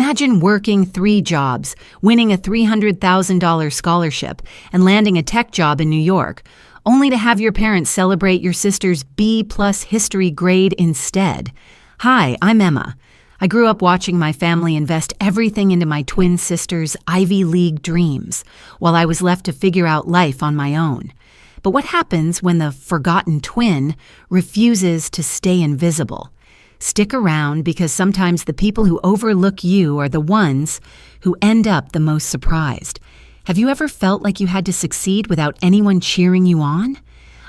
Imagine working 3 jobs, winning a $300,000 scholarship, and landing a tech job in New York, only to have your parents celebrate your sister's B+ history grade instead. Hi, I'm Emma. I grew up watching my family invest everything into my twin sister's Ivy League dreams, while I was left to figure out life on my own. But what happens when the forgotten twin refuses to stay invisible? Stick around, because sometimes the people who overlook you are the ones who end up the most surprised. Have you ever felt like you had to succeed without anyone cheering you on?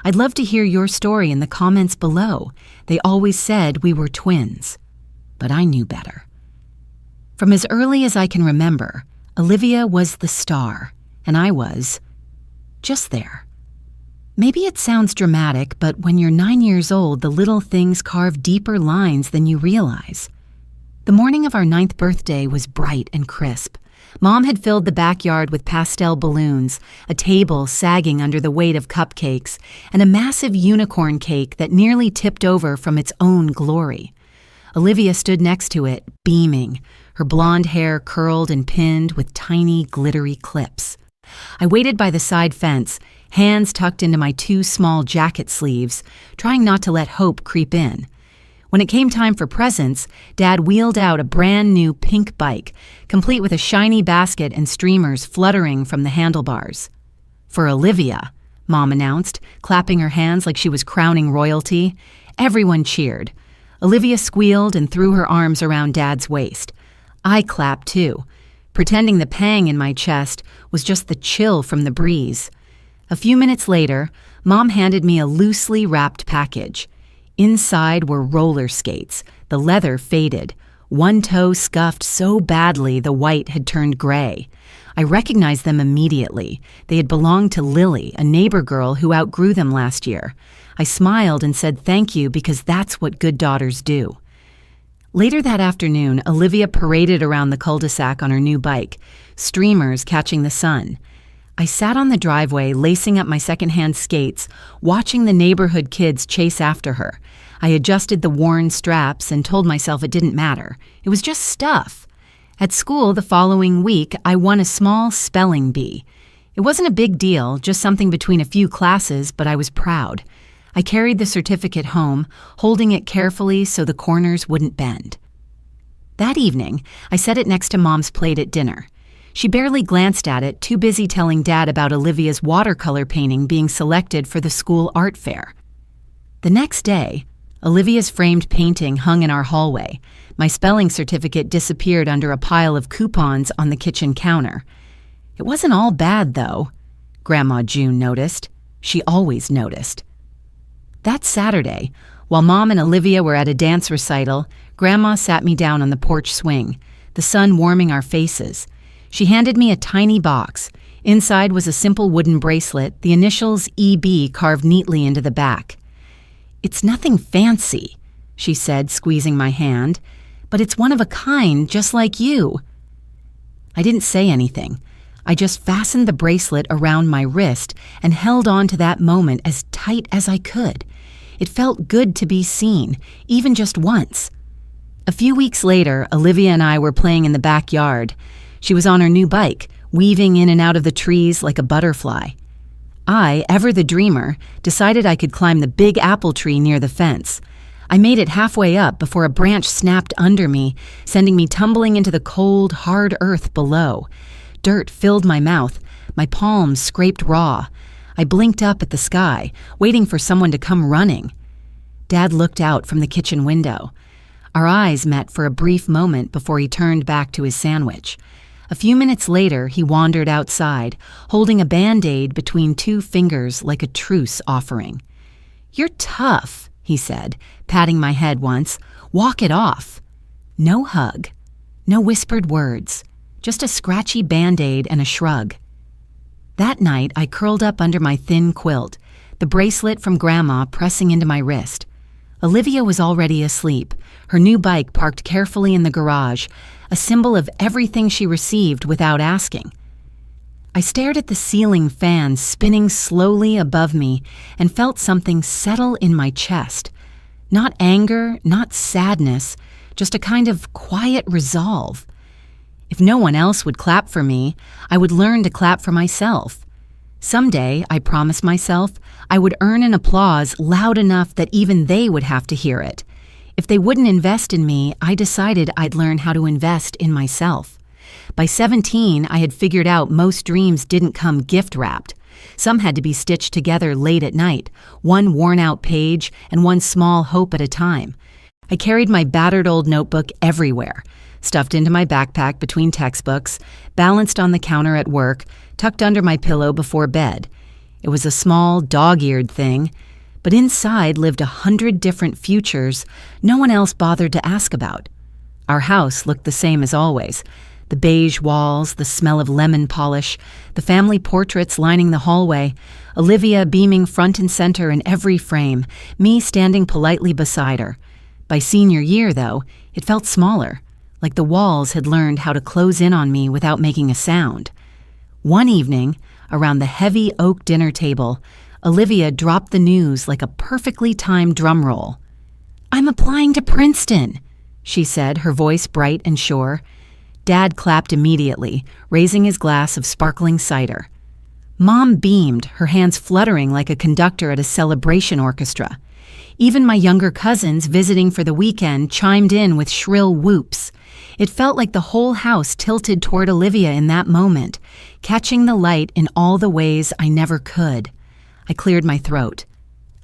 I'd love to hear your story in the comments below. They always said we were twins, but I knew better. From as early as I can remember, Olivia was the star, and I was just there. Maybe it sounds dramatic, but when you're 9 years old, the little things carve deeper lines than you realize. The morning of our 9th birthday was bright and crisp. Mom had filled the backyard with pastel balloons, a table sagging under the weight of cupcakes, and a massive unicorn cake that nearly tipped over from its own glory. Olivia stood next to it, beaming, her blonde hair curled and pinned with tiny, glittery clips. I waited by the side fence, hands tucked into my 2 small jacket sleeves, trying not to let hope creep in. When it came time for presents, Dad wheeled out a brand new pink bike, complete with a shiny basket and streamers fluttering from the handlebars. "For Olivia," Mom announced, clapping her hands like she was crowning royalty. Everyone cheered. Olivia squealed and threw her arms around Dad's waist. I clapped too, pretending the pang in my chest was just the chill from the breeze. A few minutes later, Mom handed me a loosely wrapped package. Inside were roller skates, the leather faded, one toe scuffed so badly the white had turned gray. I recognized them immediately. They had belonged to Lily, a neighbor girl who outgrew them last year. I smiled and said thank you, because that's what good daughters do. Later that afternoon, Olivia paraded around the cul-de-sac on her new bike, streamers catching the sun. I sat on the driveway, lacing up my secondhand skates, watching the neighborhood kids chase after her. I adjusted the worn straps and told myself it didn't matter. It was just stuff. At school the following week, I won a small spelling bee. It wasn't a big deal, just something between a few classes, but I was proud. I carried the certificate home, holding it carefully so the corners wouldn't bend. That evening, I set it next to Mom's plate at dinner. She barely glanced at it, too busy telling Dad about Olivia's watercolor painting being selected for the school art fair. The next day, Olivia's framed painting hung in our hallway. My spelling certificate disappeared under a pile of coupons on the kitchen counter. It wasn't all bad, though, Grandma June noticed. She always noticed. That Saturday, while Mom and Olivia were at a dance recital, Grandma sat me down on the porch swing, the sun warming our faces. She handed me a tiny box. Inside was a simple wooden bracelet, the initials EB carved neatly into the back. "It's nothing fancy," she said, squeezing my hand, "but it's one of a kind, just like you." I didn't say anything. I just fastened the bracelet around my wrist and held on to that moment as tight as I could. It felt good to be seen, even just once. A few weeks later, Olivia and I were playing in the backyard. She was on her new bike, weaving in and out of the trees like a butterfly. I, ever the dreamer, decided I could climb the big apple tree near the fence. I made it halfway up before a branch snapped under me, sending me tumbling into the cold, hard earth below. Dirt filled my mouth, my palms scraped raw. I blinked up at the sky, waiting for someone to come running. Dad looked out from the kitchen window. Our eyes met for a brief moment before he turned back to his sandwich. A few minutes later, he wandered outside, holding a Band-Aid between 2 fingers like a truce offering. "You're tough," he said, patting my head once. "Walk it off." No hug, no whispered words, just a scratchy Band-Aid and a shrug. That night, I curled up under my thin quilt, the bracelet from Grandma pressing into my wrist. Olivia was already asleep, her new bike parked carefully in the garage, a symbol of everything she received without asking. I stared at the ceiling fan spinning slowly above me and felt something settle in my chest. Not anger, not sadness, just a kind of quiet resolve. If no one else would clap for me, I would learn to clap for myself. Someday, I promised myself, I would earn an applause loud enough that even they would have to hear it. If they wouldn't invest in me, I decided I'd learn how to invest in myself. By 17, I had figured out most dreams didn't come gift-wrapped. Some had to be stitched together late at night, one worn-out page and one small hope at a time. I carried my battered old notebook everywhere, stuffed into my backpack between textbooks, balanced on the counter at work, tucked under my pillow before bed. It was a small, dog-eared thing, but inside lived 100 different futures no one else bothered to ask about. Our house looked the same as always. The beige walls, the smell of lemon polish, the family portraits lining the hallway, Olivia beaming front and center in every frame, me standing politely beside her. By senior year, though, it felt smaller, like the walls had learned how to close in on me without making a sound. One evening, around the heavy oak dinner table, Olivia dropped the news like a perfectly timed drum roll. "I'm applying to Princeton," she said, her voice bright and sure. Dad clapped immediately, raising his glass of sparkling cider. Mom beamed, her hands fluttering like a conductor at a celebration orchestra. Even my younger cousins visiting for the weekend chimed in with shrill whoops. It felt like the whole house tilted toward Olivia in that moment, catching the light in all the ways I never could. I cleared my throat.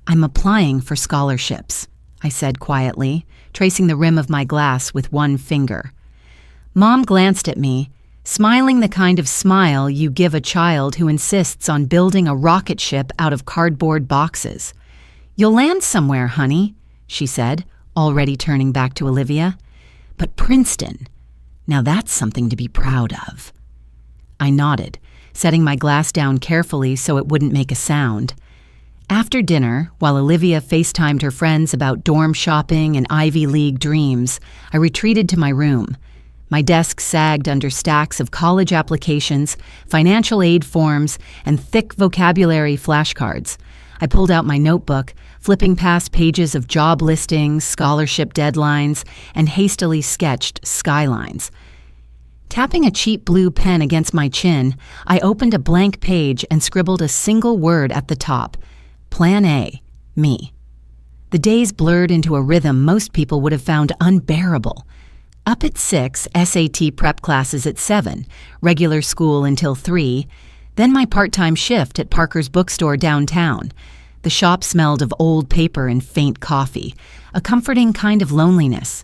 "I'm applying for scholarships," I said quietly, tracing the rim of my glass with one finger. Mom glanced at me, smiling the kind of smile you give a child who insists on building a rocket ship out of cardboard boxes. "You'll land somewhere, honey," she said, already turning back to Olivia. "But Princeton, now that's something to be proud of." I nodded, setting my glass down carefully so it wouldn't make a sound. After dinner, while Olivia FaceTimed her friends about dorm shopping and Ivy League dreams, I retreated to my room. My desk sagged under stacks of college applications, financial aid forms, and thick vocabulary flashcards. I pulled out my notebook, flipping past pages of job listings, scholarship deadlines, and hastily sketched skylines. Tapping a cheap blue pen against my chin, I opened a blank page and scribbled a single word at the top. Plan A, me. The days blurred into a rhythm most people would have found unbearable. Up at 6, SAT prep classes at 7, regular school until 3, then my part-time shift at Parker's bookstore downtown. The shop smelled of old paper and faint coffee, a comforting kind of loneliness.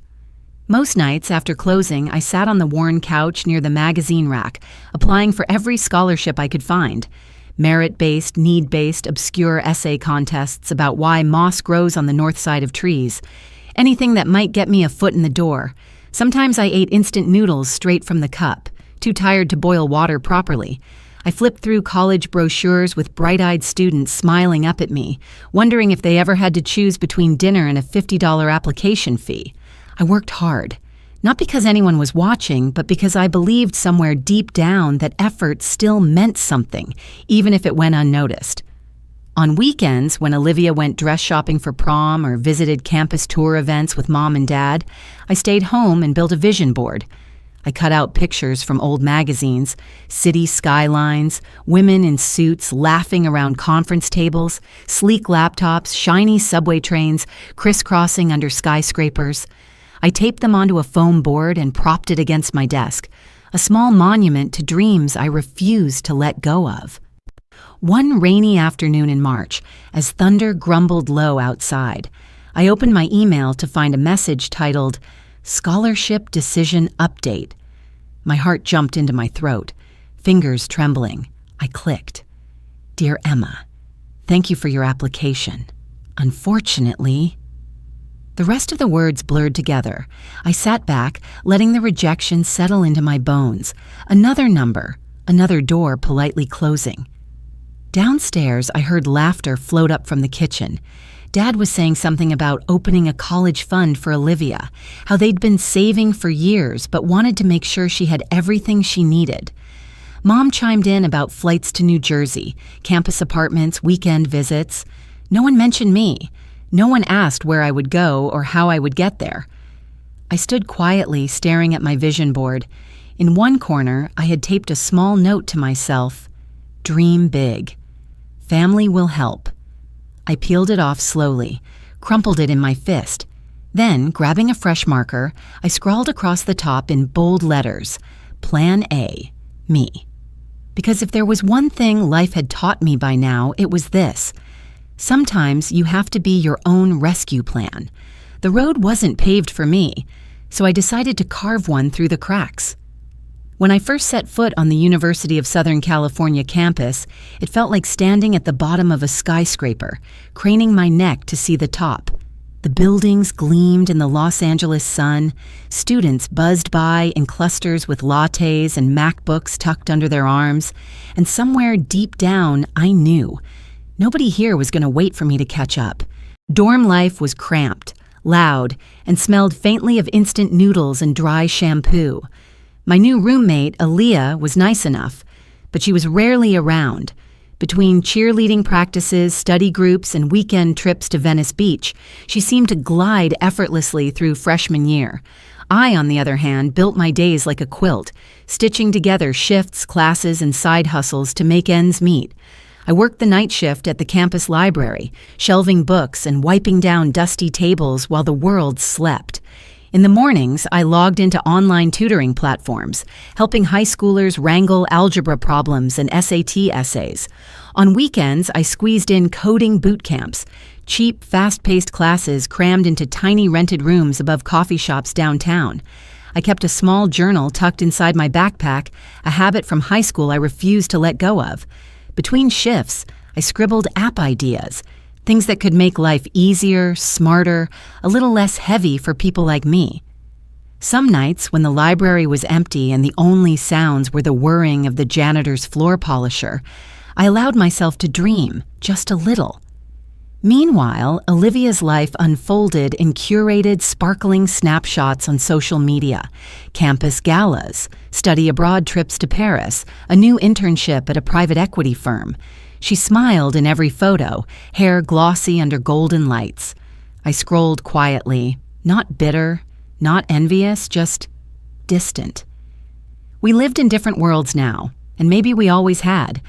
Most nights after closing, I sat on the worn couch near the magazine rack, applying for every scholarship I could find. Merit-based, need-based, obscure essay contests about why moss grows on the north side of trees. Anything that might get me a foot in the door. Sometimes I ate instant noodles straight from the cup, too tired to boil water properly. I flipped through college brochures with bright-eyed students smiling up at me, wondering if they ever had to choose between dinner and a $50 application fee. I worked hard, not because anyone was watching, but because I believed somewhere deep down that effort still meant something, even if it went unnoticed. On weekends, when Olivia went dress shopping for prom or visited campus tour events with Mom and Dad, I stayed home and built a vision board. I cut out pictures from old magazines, city skylines, women in suits laughing around conference tables, sleek laptops, shiny subway trains, crisscrossing under skyscrapers. I taped them onto a foam board and propped it against my desk, a small monument to dreams I refused to let go of. One rainy afternoon in March, as thunder grumbled low outside, I opened my email to find a message titled, "Scholarship Decision Update." My heart jumped into my throat, fingers trembling. I clicked. "Dear Emma, thank you for your application. Unfortunately..." The rest of the words blurred together. I sat back, letting the rejection settle into my bones. Another number, another door politely closing. Downstairs, I heard laughter float up from the kitchen. Dad was saying something about opening a college fund for Olivia, how they'd been saving for years but wanted to make sure she had everything she needed. Mom chimed in about flights to New Jersey, campus apartments, weekend visits. No one mentioned me. No one asked where I would go or how I would get there. I stood quietly staring at my vision board. In one corner, I had taped a small note to myself, "Dream big. Family will help." I peeled it off slowly, crumpled it in my fist. Then, grabbing a fresh marker, I scrawled across the top in bold letters, Plan A, me. Because if there was one thing life had taught me by now, it was this. Sometimes you have to be your own rescue plan. The road wasn't paved for me, so I decided to carve one through the cracks. When I first set foot on the University of Southern California campus, it felt like standing at the bottom of a skyscraper, craning my neck to see the top. The buildings gleamed in the Los Angeles sun, students buzzed by in clusters with lattes and MacBooks tucked under their arms, and somewhere deep down, I knew. Nobody here was going to wait for me to catch up. Dorm life was cramped, loud, and smelled faintly of instant noodles and dry shampoo. My new roommate, Aaliyah, was nice enough, but she was rarely around. Between cheerleading practices, study groups, and weekend trips to Venice Beach, she seemed to glide effortlessly through freshman year. I, on the other hand, built my days like a quilt, stitching together shifts, classes, and side hustles to make ends meet. I worked the night shift at the campus library, shelving books and wiping down dusty tables while the world slept. In the mornings, I logged into online tutoring platforms, helping high schoolers wrangle algebra problems and SAT essays. On weekends, I squeezed in coding boot camps, cheap, fast-paced classes crammed into tiny rented rooms above coffee shops downtown. I kept a small journal tucked inside my backpack, a habit from high school I refused to let go of. Between shifts, I scribbled app ideas, things that could make life easier, smarter, a little less heavy for people like me. Some nights, when the library was empty and the only sounds were the whirring of the janitor's floor polisher, I allowed myself to dream, just a little. Meanwhile, Olivia's life unfolded in curated, sparkling snapshots on social media, campus galas, study abroad trips to Paris, a new internship at a private equity firm. She smiled in every photo, hair glossy under golden lights. I scrolled quietly, not bitter, not envious, just distant. We lived in different worlds now, and maybe we always had.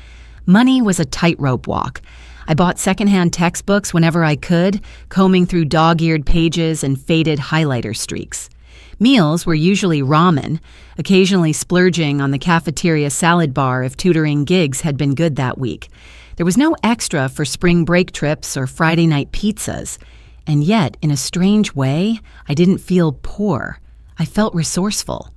Money was a tightrope walk. I bought secondhand textbooks whenever I could, combing through dog-eared pages and faded highlighter streaks. Meals were usually ramen, occasionally splurging on the cafeteria salad bar if tutoring gigs had been good that week. There was no extra for spring break trips or Friday night pizzas. And yet, in a strange way, I didn't feel poor. I felt resourceful.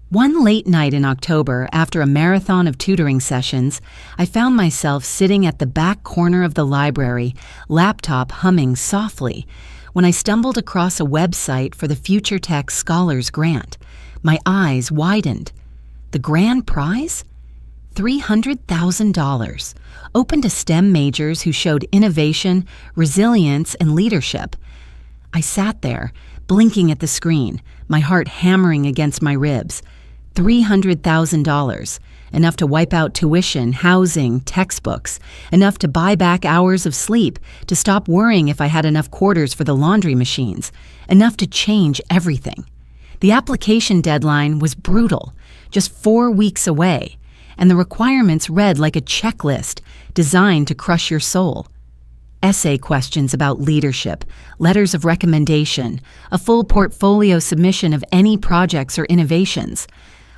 One late night in October, after a marathon of tutoring sessions, I found myself sitting at the back corner of the library, laptop humming softly, when I stumbled across a website for the Future Tech Scholars Grant. My eyes widened. The grand prize? $300,000, open to STEM majors who showed innovation, resilience, and leadership. I sat there, blinking at the screen, my heart hammering against my ribs. $300,000, enough to wipe out tuition, housing, textbooks, enough to buy back hours of sleep, to stop worrying if I had enough quarters for the laundry machines, enough to change everything. The application deadline was brutal, just 4 weeks away, and the requirements read like a checklist designed to crush your soul. Essay questions about leadership, letters of recommendation, a full portfolio submission of any projects or innovations.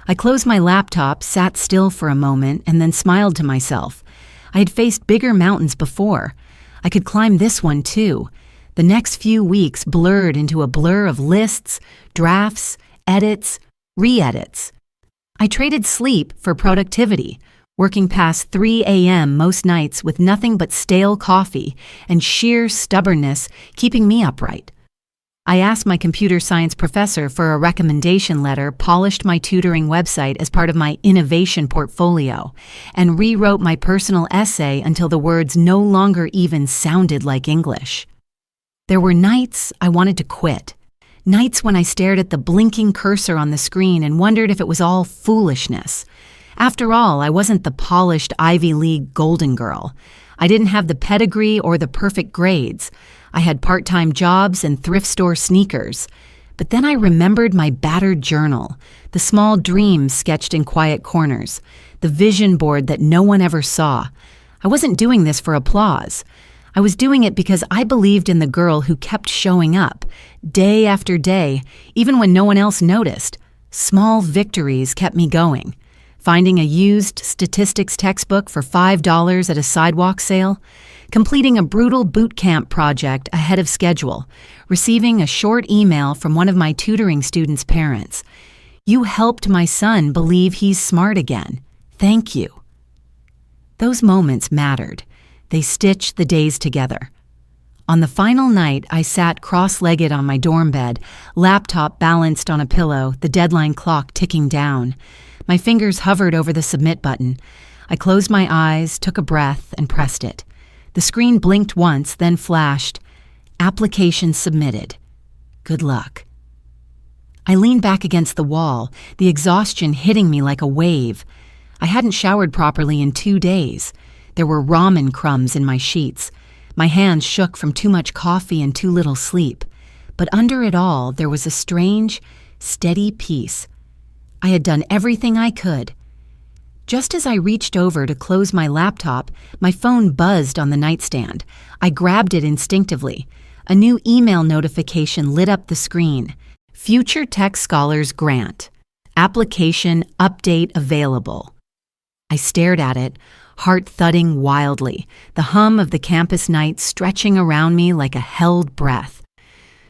I closed my laptop, sat still for a moment, and then smiled to myself. I had faced bigger mountains before. I could climb this one too. The next few weeks blurred into a blur of lists, drafts, edits, re-edits. I traded sleep for productivity, working past 3 a.m. most nights with nothing but stale coffee and sheer stubbornness keeping me upright. I asked my computer science professor for a recommendation letter, polished my tutoring website as part of my innovation portfolio, and rewrote my personal essay until the words no longer even sounded like English. There were nights I wanted to quit. Nights when I stared at the blinking cursor on the screen and wondered if it was all foolishness. After all, I wasn't the polished Ivy League golden girl. I didn't have the pedigree or the perfect grades. I had part-time jobs and thrift store sneakers. But then I remembered my battered journal, the small dreams sketched in quiet corners, the vision board that no one ever saw. I wasn't doing this for applause. I was doing it because I believed in the girl who kept showing up, day after day, even when no one else noticed. Small victories kept me going. Finding a used statistics textbook for $5 at a sidewalk sale, completing a brutal boot camp project ahead of schedule, receiving a short email from one of my tutoring students' parents. You helped my son believe he's smart again. Thank you. Those moments mattered. They stitched the days together. On the final night, I sat cross-legged on my dorm bed, laptop balanced on a pillow, the deadline clock ticking down. My fingers hovered over the submit button. I closed my eyes, took a breath, and pressed it. The screen blinked once, then flashed. Application submitted. Good luck. I leaned back against the wall, the exhaustion hitting me like a wave. I hadn't showered properly in 2 days. There were ramen crumbs in my sheets. My hands shook from too much coffee and too little sleep. But under it all, there was a strange, steady peace. I had done everything I could. Just as I reached over to close my laptop, my phone buzzed on the nightstand. I grabbed it instinctively. A new email notification lit up the screen. Future Tech Scholars Grant. Application update available. I stared at it, heart thudding wildly, the hum of the campus night stretching around me like a held breath.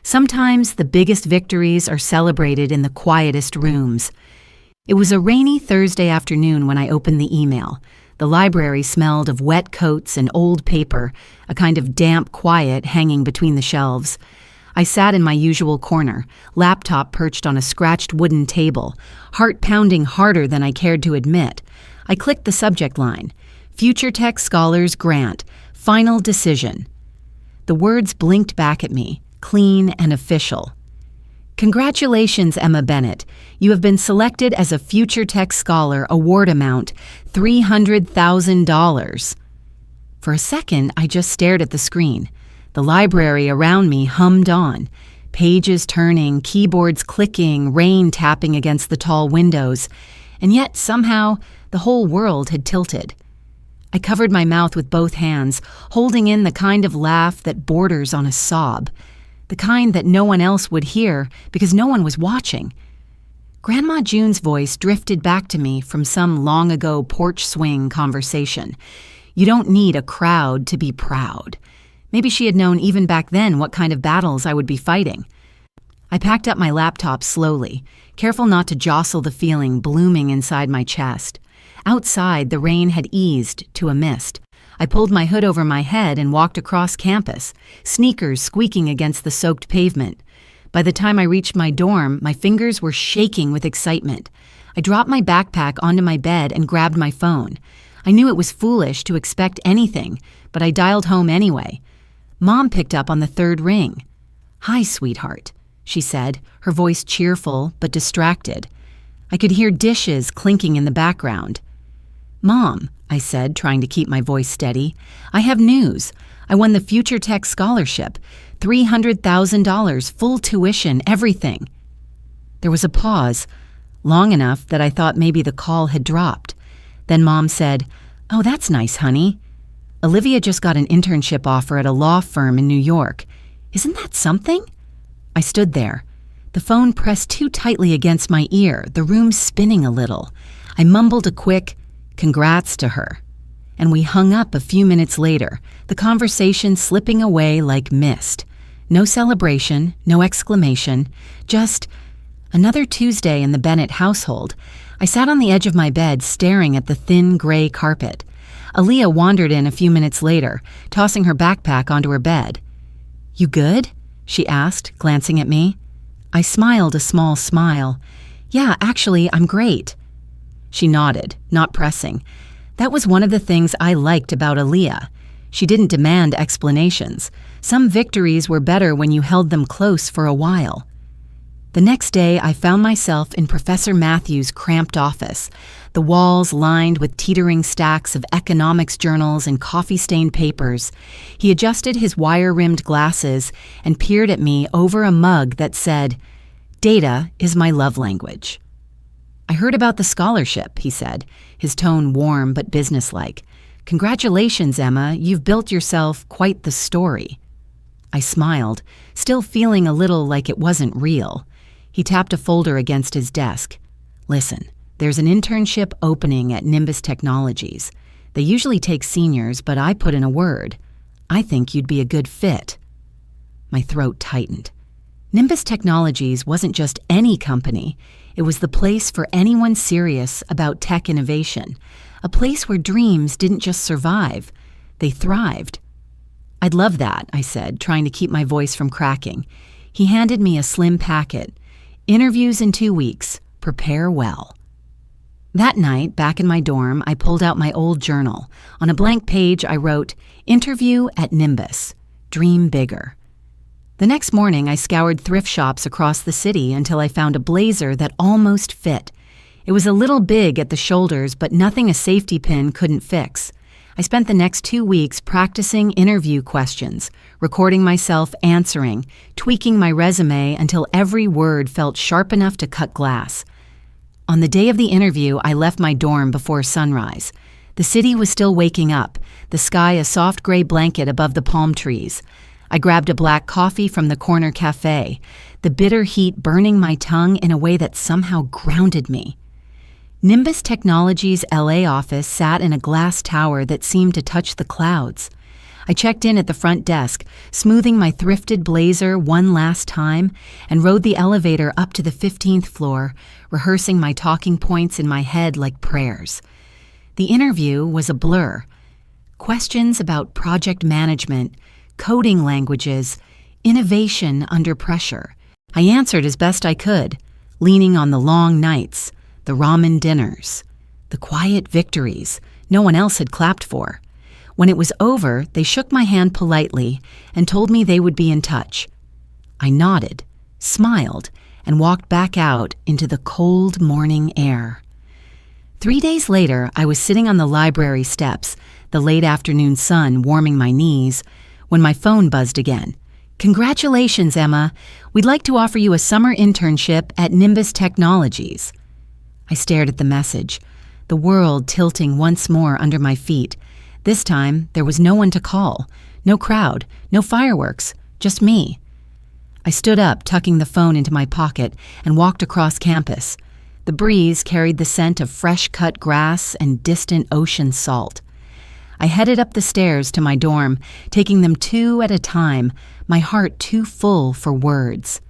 Sometimes the biggest victories are celebrated in the quietest rooms. It was a rainy Thursday afternoon when I opened the email. The library smelled of wet coats and old paper, a kind of damp quiet hanging between the shelves. I sat in my usual corner, laptop perched on a scratched wooden table, heart pounding harder than I cared to admit. I clicked the subject line, Future Tech Scholars Grant, Final Decision. The words blinked back at me, clean and official. Congratulations, Emma Bennett. You have been selected as a Future Tech Scholar, award amount $300,000. For a second, I just stared at the screen. The library around me hummed on, pages turning, keyboards clicking, rain tapping against the tall windows, and yet somehow the whole world had tilted. I covered my mouth with both hands, holding in the kind of laugh that borders on a sob, the kind that no one else would hear because no one was watching. Grandma June's voice drifted back to me from some long-ago porch swing conversation. You don't need a crowd to be proud. Maybe she had known even back then what kind of battles I would be fighting. I packed up my laptop slowly, careful not to jostle the feeling blooming inside my chest. Outside, the rain had eased to a mist. I pulled my hood over my head and walked across campus, sneakers squeaking against the soaked pavement. By the time I reached my dorm, my fingers were shaking with excitement. I dropped my backpack onto my bed and grabbed my phone. I knew it was foolish to expect anything, but I dialed home anyway. Mom picked up on the third ring. "Hi, sweetheart," she said, her voice cheerful but distracted. I could hear dishes clinking in the background. "Mom," I said, trying to keep my voice steady, "I have news. I won the Future Tech Scholarship. $300,000, full tuition, everything." There was a pause, long enough that I thought maybe the call had dropped. Then Mom said, "Oh, that's nice, honey. Olivia just got an internship offer at a law firm in New York. Isn't that something?" I stood there, the phone pressed too tightly against my ear, the room spinning a little. I mumbled a quick, "Congrats" to her. And we hung up a few minutes later, the conversation slipping away like mist. No celebration, no exclamation, just another Tuesday in the Bennett household. I sat on the edge of my bed staring at the thin gray carpet. Aaliyah wandered in a few minutes later, tossing her backpack onto her bed. "You good?" she asked, glancing at me. I smiled a small smile. "Yeah, actually, I'm great." She nodded, not pressing. That was one of the things I liked about Aaliyah. She didn't demand explanations. Some victories were better when you held them close for a while. The next day, I found myself in Professor Matthews' cramped office, the walls lined with teetering stacks of economics journals and coffee-stained papers. He adjusted his wire-rimmed glasses and peered at me over a mug that said, "Data is my love language." "I heard about the scholarship," he said, his tone warm but businesslike. "Congratulations, Emma, you've built yourself quite the story." I smiled, still feeling a little like it wasn't real. He tapped a folder against his desk. "Listen, there's an internship opening at Nimbus Technologies. They usually take seniors, but I put in a word. I think you'd be a good fit." My throat tightened. Nimbus Technologies wasn't just any company. It was the place for anyone serious about tech innovation, a place where dreams didn't just survive, they thrived. "I'd love that," I said, trying to keep my voice from cracking. He handed me a slim packet. "Interviews in 2 weeks. Prepare well." That night, back in my dorm, I pulled out my old journal. On a blank page, I wrote, "Interview at Nimbus. Dream bigger." The next morning, I scoured thrift shops across the city until I found a blazer that almost fit. It was a little big at the shoulders, but nothing a safety pin couldn't fix. I spent the next 2 weeks practicing interview questions, recording myself answering, tweaking my resume until every word felt sharp enough to cut glass. On the day of the interview, I left my dorm before sunrise. The city was still waking up, the sky a soft gray blanket above the palm trees. I grabbed a black coffee from the corner cafe, the bitter heat burning my tongue in a way that somehow grounded me. Nimbus Technologies' LA office sat in a glass tower that seemed to touch the clouds. I checked in at the front desk, smoothing my thrifted blazer one last time, and rode the elevator up to the 15th floor, rehearsing my talking points in my head like prayers. The interview was a blur. Questions about project management, coding languages, innovation under pressure. I answered as best I could, leaning on the long nights, the ramen dinners, the quiet victories no one else had clapped for. When it was over, they shook my hand politely and told me they would be in touch. I nodded, smiled, and walked back out into the cold morning air. 3 days later, I was sitting on the library steps, the late afternoon sun warming my knees, when my phone buzzed again. "Congratulations, Emma. We'd like to offer you a summer internship at Nimbus Technologies." I stared at the message, the world tilting once more under my feet. This time, there was no one to call, no crowd, no fireworks, just me. I stood up, tucking the phone into my pocket, and walked across campus. The breeze carried the scent of fresh-cut grass and distant ocean salt. I headed up the stairs to my dorm, taking them 2 at a time, my heart too full for words.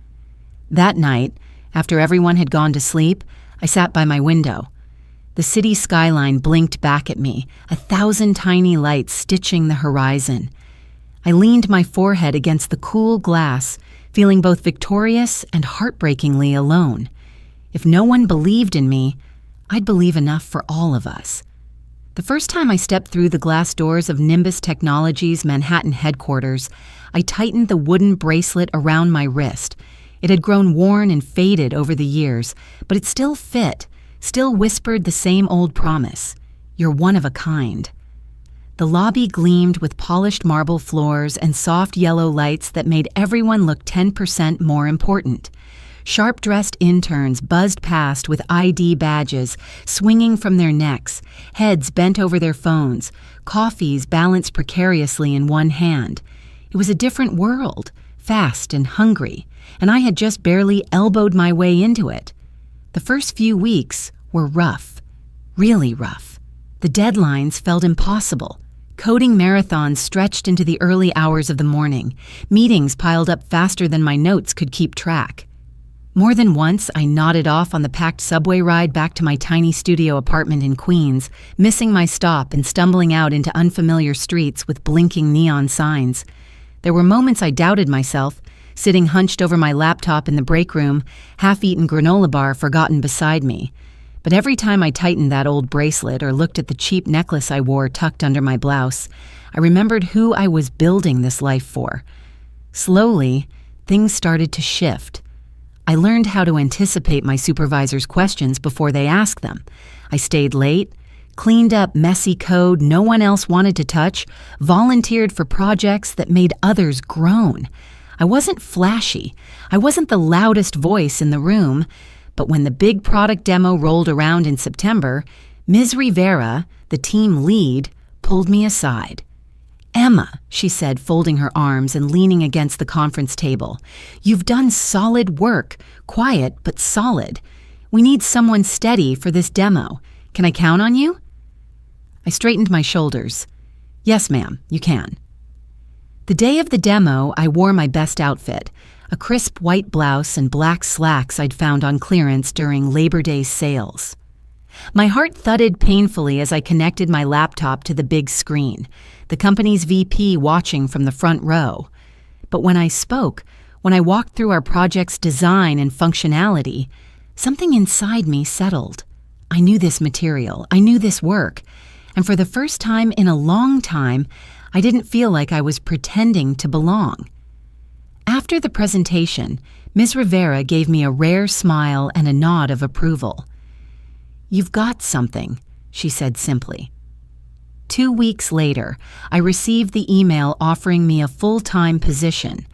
That night, after everyone had gone to sleep, I sat by my window. The city skyline blinked back at me, 1,000 tiny lights stitching the horizon. I leaned my forehead against the cool glass, feeling both victorious and heartbreakingly alone. If no one believed in me, I'd believe enough for all of us. The first time I stepped through the glass doors of Nimbus Technologies' Manhattan headquarters, I tightened the wooden bracelet around my wrist. It had grown worn and faded over the years, but it still fit, still whispered the same old promise. You're one of a kind. The lobby gleamed with polished marble floors and soft yellow lights that made everyone look 10% more important. Sharp-dressed interns buzzed past with ID badges swinging from their necks, heads bent over their phones, coffees balanced precariously in one hand. It was a different world, fast and hungry, and I had just barely elbowed my way into it. The first few weeks were rough, really rough. The deadlines felt impossible. Coding marathons stretched into the early hours of the morning. Meetings piled up faster than my notes could keep track. More than once, I nodded off on the packed subway ride back to my tiny studio apartment in Queens, missing my stop and stumbling out into unfamiliar streets with blinking neon signs. There were moments I doubted myself, sitting hunched over my laptop in the break room, half-eaten granola bar forgotten beside me. But every time I tightened that old bracelet or looked at the cheap necklace I wore tucked under my blouse, I remembered who I was building this life for. Slowly, things started to shift. I learned how to anticipate my supervisor's questions before they asked them. I stayed late, cleaned up messy code no one else wanted to touch, volunteered for projects that made others groan. I wasn't flashy. I wasn't the loudest voice in the room, But when the big product demo rolled around in September, Ms. Rivera, the team lead, pulled me aside. "Emma," she said, folding her arms and leaning against the conference table, "you've done solid work, quiet but solid. We need someone steady for this demo. Can I count on you?" I straightened my shoulders. "Yes, ma'am, you can." The day of the demo, I wore my best outfit, a crisp white blouse and black slacks I'd found on clearance during Labor Day sales. My heart thudded painfully as I connected my laptop to the big screen, the company's VP watching from the front row. But when I spoke, when I walked through our project's design and functionality, something inside me settled. I knew this material, I knew this work, and for the first time in a long time, I didn't feel like I was pretending to belong. After the presentation, Ms. Rivera gave me a rare smile and a nod of approval. "You've got something," she said simply. 2 weeks later, I received the email offering me a full-time position,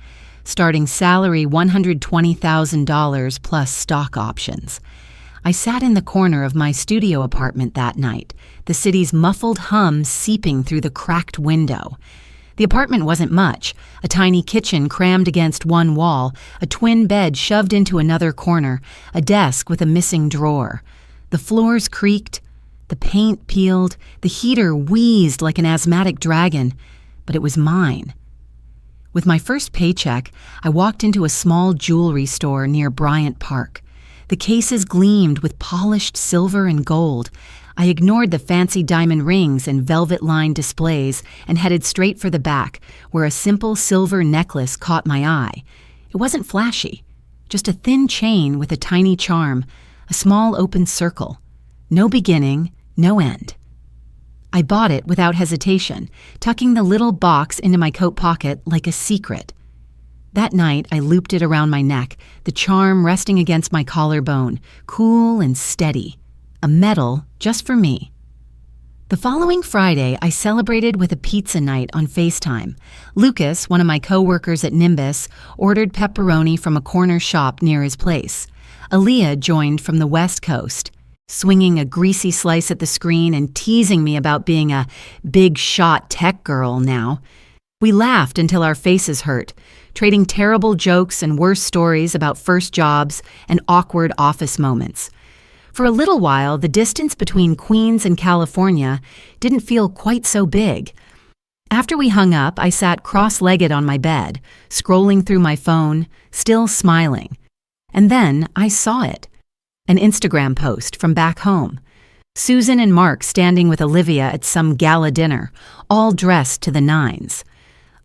starting salary $120,000 plus stock options. I sat in the corner of my studio apartment that night, the city's muffled hum seeping through the cracked window. The apartment wasn't much, a tiny kitchen crammed against one wall, a twin bed shoved into another corner, a desk with a missing drawer. The floors creaked, the paint peeled, the heater wheezed like an asthmatic dragon, but it was mine. With my first paycheck, I walked into a small jewelry store near Bryant Park. The cases gleamed with polished silver and gold. I ignored the fancy diamond rings and velvet-lined displays and headed straight for the back, where a simple silver necklace caught my eye. It wasn't flashy, just a thin chain with a tiny charm, a small open circle. No beginning, no end. I bought it without hesitation, tucking the little box into my coat pocket like a secret. That night, I looped it around my neck, the charm resting against my collarbone, cool and steady. A medal just for me. The following Friday, I celebrated with a pizza night on FaceTime. Lucas, one of my co-workers at Nimbus, ordered pepperoni from a corner shop near his place. Aaliyah joined from the West Coast, swinging a greasy slice at the screen and teasing me about being a big-shot tech girl now. We laughed until our faces hurt, trading terrible jokes and worse stories about first jobs and awkward office moments. For a little while, the distance between Queens and California didn't feel quite so big. After we hung up, I sat cross-legged on my bed, scrolling through my phone, still smiling. And then I saw it. An Instagram post from back home. Susan and Mark standing with Olivia at some gala dinner, all dressed to the nines.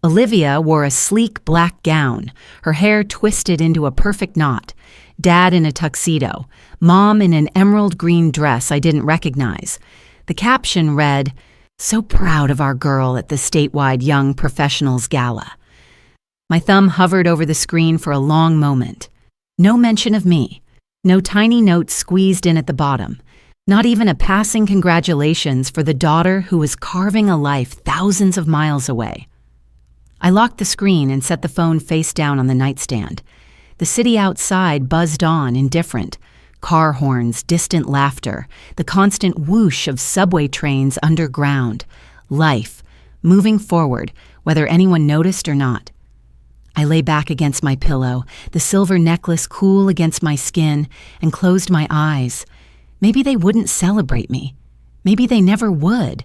Olivia wore a sleek black gown, her hair twisted into a perfect knot. Dad in a tuxedo, Mom in an emerald green dress I didn't recognize. The caption read, "So proud of our girl at the statewide Young Professionals Gala." My thumb hovered over the screen for a long moment. No mention of me. No tiny note squeezed in at the bottom. Not even a passing congratulations for the daughter who was carving a life thousands of miles away. I locked the screen and set the phone face down on the nightstand. The city outside buzzed on, indifferent. Car horns, distant laughter, the constant whoosh of subway trains underground. Life, moving forward, whether anyone noticed or not. I lay back against my pillow, the silver necklace cool against my skin, and closed my eyes. Maybe they wouldn't celebrate me. Maybe they never would.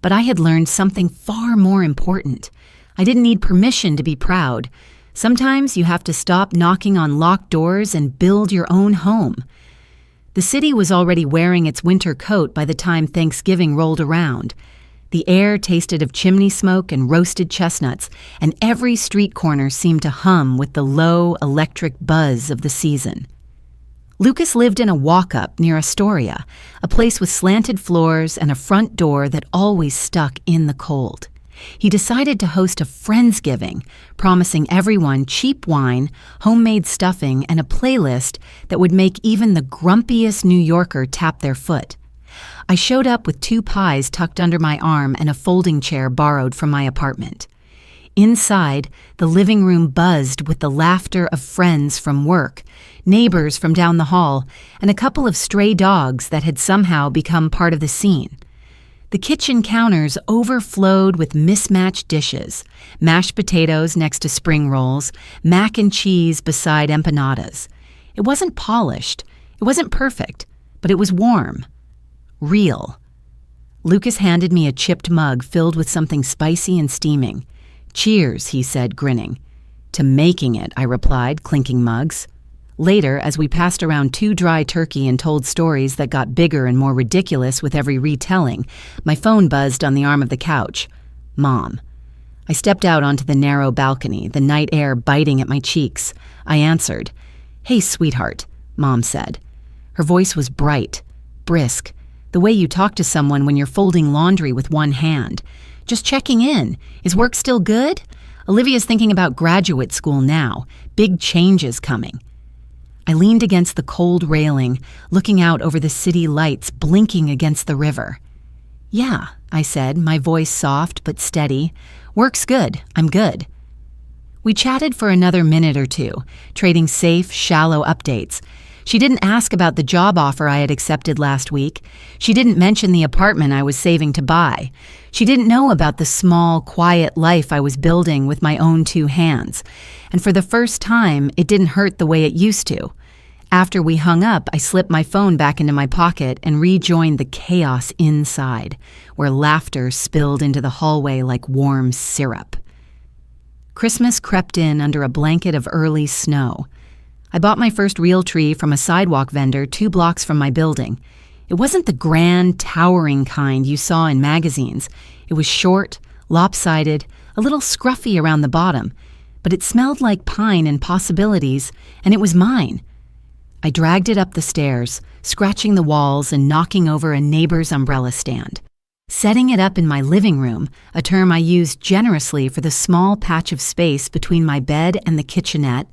But I had learned something far more important. I didn't need permission to be proud. Sometimes you have to stop knocking on locked doors and build your own home. The city was already wearing its winter coat by the time Thanksgiving rolled around. The air tasted of chimney smoke and roasted chestnuts, and every street corner seemed to hum with the low, electric buzz of the season. Lucas lived in a walk-up near Astoria, a place with slanted floors and a front door that always stuck in the cold. He decided to host a Friendsgiving, promising everyone cheap wine, homemade stuffing, and a playlist that would make even the grumpiest New Yorker tap their foot. I showed up with 2 pies tucked under my arm and a folding chair borrowed from my apartment. Inside, the living room buzzed with the laughter of friends from work, neighbors from down the hall, and a couple of stray dogs that had somehow become part of the scene. The kitchen counters overflowed with mismatched dishes, mashed potatoes next to spring rolls, mac and cheese beside empanadas. It wasn't polished, it wasn't perfect, but it was warm. Real. Lucas handed me a chipped mug filled with something spicy and steaming. "Cheers," he said, grinning. "To making it," I replied, clinking mugs. Later, as we passed around 2 dry turkey and told stories that got bigger and more ridiculous with every retelling, my phone buzzed on the arm of the couch. Mom. I stepped out onto the narrow balcony, the night air biting at my cheeks. I answered. "Hey, sweetheart," Mom said. Her voice was bright, brisk, the way you talk to someone when you're folding laundry with one hand. "Just checking in. Is work still good? Olivia's thinking about graduate school now. Big changes coming." I leaned against the cold railing, looking out over the city lights blinking against the river. "Yeah," I said, my voice soft but steady. "Work's good. I'm good." We chatted for another minute or two, trading safe, shallow updates. She didn't ask about the job offer I had accepted last week. She didn't mention the apartment I was saving to buy. She didn't know about the small, quiet life I was building with my own 2 hands. And for the first time, it didn't hurt the way it used to. After we hung up, I slipped my phone back into my pocket and rejoined the chaos inside, where laughter spilled into the hallway like warm syrup. Christmas crept in under a blanket of early snow. I bought my first real tree from a sidewalk vendor 2 blocks from my building. It wasn't the grand, towering kind you saw in magazines. It was short, lopsided, a little scruffy around the bottom, but it smelled like pine and possibilities, and it was mine. I dragged it up the stairs, scratching the walls and knocking over a neighbor's umbrella stand. Setting it up in my living room, a term I used generously for the small patch of space between my bed and the kitchenette,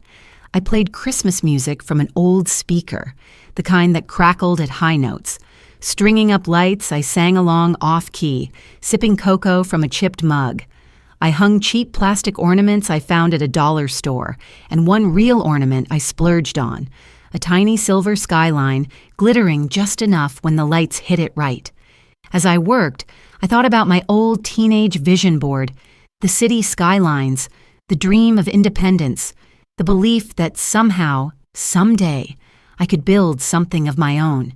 I played Christmas music from an old speaker, the kind that crackled at high notes. Stringing up lights, I sang along off-key, sipping cocoa from a chipped mug. I hung cheap plastic ornaments I found at a dollar store, and one real ornament I splurged on, a tiny silver skyline glittering just enough when the lights hit it right. As I worked, I thought about my old teenage vision board, the city skylines, the dream of independence, the belief that somehow, someday, I could build something of my own.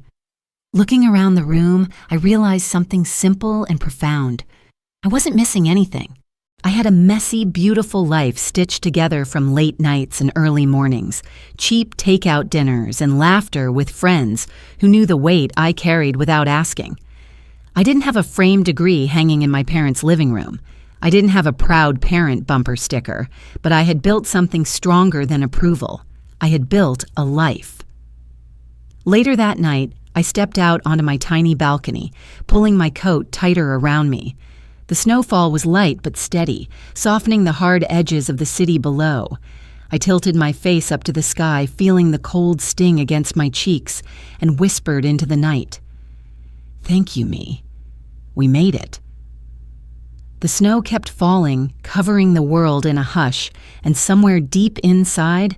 Looking around the room, I realized something simple and profound. I wasn't missing anything. I had a messy, beautiful life stitched together from late nights and early mornings, cheap takeout dinners and laughter with friends who knew the weight I carried without asking. I didn't have a framed degree hanging in my parents' living room. I didn't have a proud parent bumper sticker, but I had built something stronger than approval. I had built a life. Later that night, I stepped out onto my tiny balcony, pulling my coat tighter around me. The snowfall was light but steady, softening the hard edges of the city below. I tilted my face up to the sky, feeling the cold sting against my cheeks, and whispered into the night. "Thank you, me. We made it." The snow kept falling, covering the world in a hush, and somewhere deep inside,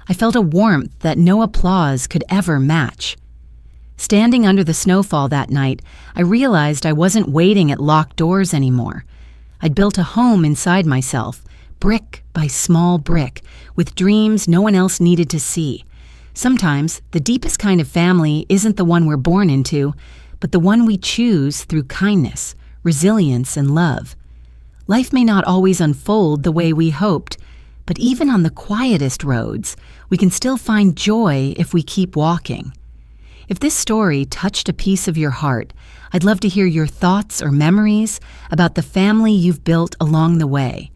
I felt a warmth that no applause could ever match. Standing under the snowfall that night, I realized I wasn't waiting at locked doors anymore. I'd built a home inside myself, brick by small brick, with dreams no one else needed to see. Sometimes, the deepest kind of family isn't the one we're born into, but the one we choose through kindness, resilience, and love. Life may not always unfold the way we hoped, but even on the quietest roads, we can still find joy if we keep walking. If this story touched a piece of your heart, I'd love to hear your thoughts or memories about the family you've built along the way.